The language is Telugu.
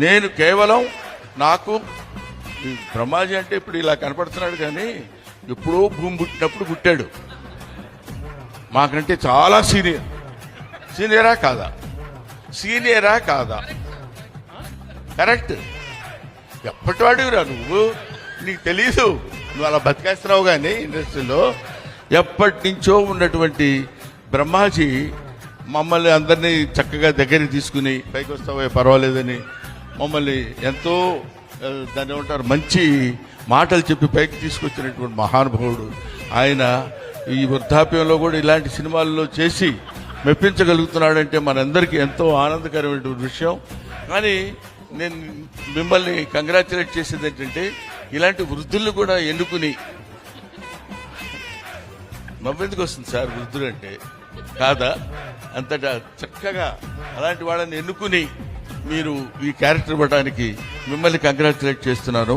నేను కేవలం నాకు బ్రహ్మాజీ అంటే ఇప్పుడు ఇలా కనపడుతున్నాడు కానీ ఎప్పుడో భూమి పుట్టినప్పుడు పుట్టాడు. మాకంటే చాలా సీనియరా కాదా కరెక్ట్. ఎప్పటివాడివిరా నువ్వు, నీకు తెలీదు, నువ్వు అలా బతికేస్తున్నావు. కానీ ఇండస్ట్రీలో ఎప్పటి నుంచో ఉన్నటువంటి బ్రహ్మాజీ మమ్మల్ని అందరినీ చక్కగా దగ్గరికి తీసుకుని పైకి వస్తావే పర్వాలేదని మమ్మల్ని ఎంతో దాన్ని ఏమంటారు మంచి మాటలు చెప్పి పైకి తీసుకొచ్చినటువంటి మహానుభావుడు ఆయన. ఈ వృద్ధాప్యంలో కూడా ఇలాంటి సినిమాల్లో చేసి మెప్పించగలుగుతున్నాడంటే మనందరికీ ఎంతో ఆనందకరమైనటువంటి విషయం. కానీ నేను మిమ్మల్ని కంగ్రాచులేట్ చేసేది ఏంటంటే ఇలాంటి వృద్ధులను కూడా ఎన్నుకుని, నవ్వెందుకు వస్తుంది సార్ వృద్ధులు అంటే కాదా, అంతటా చక్కగా అలాంటి వాళ్ళని ఎన్నుకుని మీరు ఈ క్యారెక్టర్ ఇవ్వడానికి మిమ్మల్ని కంగ్రాచులేట్ చేస్తున్నాను.